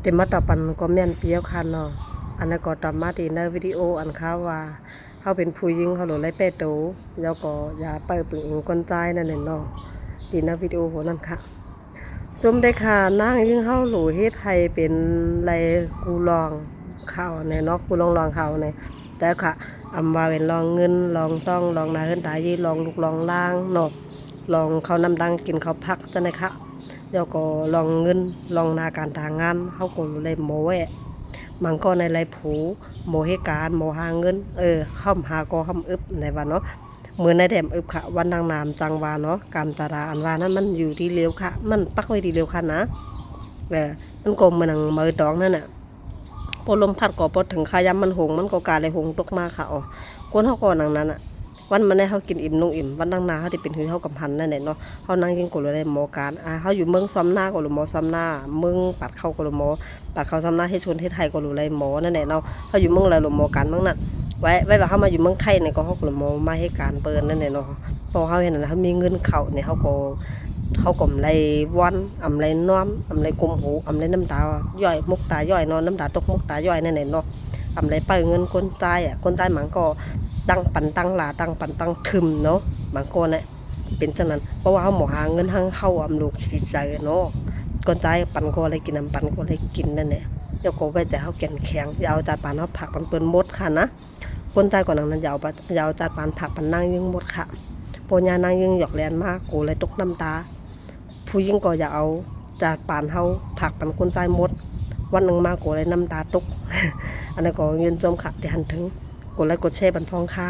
เต็มมาต่อปันก็แม่นเปียวคันเนาะอันนั้นก็ตามมาที่ในวิดีโออันเขาว่าเขาเป็นผู้หญิงเขาหลุดไล่เปโตแล้วก็อย่าไปเป็นอิงคนใจนั่นแหละเนาะที่ในวิดีโอโหนั่นค่ะจมได้ค่ะนางยิ่งเขาหลูเฮ็ดให้เป็นไรกูลองข่าวในเนาะกูลองข่าวในแต่ค่ะอำว่าเป็นลองเงินลองต้องลองนาเฮิรนตายีลองลูกลองล่างเนาะลองเขานำดังกินเขาพักจังได๋ค่ะแล้วก็ลองเงินลองนาการทางงานเฮาก็เลยโมแวะบางก็ในไรผูโมเหตุการโมหาเงินค้ำหาก็ค้ำอึบในว่าเนาะมือในแถมอึบค่ะวันนางนามจังวาเนาะกามตาราอันว่านั้นมันอยู่ที่เลี้ยวค่ะมันปักไว้ที่เลี้ยวค่ะนะมันกลมมันนังมือตองนั่นน่ะพอลมพัดก็พอถึงขายำมันหงมันก็กาเลยหงตกมาค่ะอ๋อคนเฮาก็นังนั้นอ่ะวันมันได้เฮากินอิ่มนุ่งอิ่มวันนางนาเฮาที่เป็นหือเฮากำพันนั่นแหละเนาะเฮานั่งกินก็เลยหมอการเฮาอยู่เมืองซ้ำหน้าก็หมอซ้ำหน้าเมืองปัดเข้าก็หมอปัดเข้าซ้ำหน้าให้ชนให้ไทยก็เลยหมอนั่นแหละเนาะเฮาอยู่เมืองอะไรหมอการเมืองนั้นไว้ว่าเฮามาอยู่เมืองไทยเนี่ยก็เฮาก็หมอมาให้การเปิ้นนั่นแหละเนาะพอเฮาเห็นนั่นเฮามีเงินเข้าเนี่ยเฮาก็ไรวันอำไรน้อมอำไรกลมหูอำไรน้ำตาย่อยมุกตาย่อยนอนน้ำตาตกมุกตาย่อยนั่นแหละเนาะอำไรไปเงินคนตายคนตายหมันก็ตั้งปันตั้งหลาตั้งปันตั้งทึมเนาะบางคนเนี่ยเป็นจังนั้นเพราะว่าเฮาหมอหาเงินทางเข้าอำลูกสิใจเนาะคนตายปันก็อะไรกินปันก็อะไรกินนั่นแหละเดี๋ยวก็ไว้แต่เฮาแก่นแข็งอย่าเอาจานปานเฮาผักมันเปิ้นหมดค่ะนะคนตายก่อนนั้นอย่าเอาจานปานผักปันนั่งยึงหมดค่ะปัญญานางยึงหยอกแลนมากโกเลยตกน้ำตาผู้หญิงก็อย่าเอาจานปานเฮาผักปันคนตายหมดวันนึงมาโกเลยน้ำตาตกอันนั้นก็ยืนชมค่ะที่หันถึงกดไลค์กดแชร์บันพองค่ะ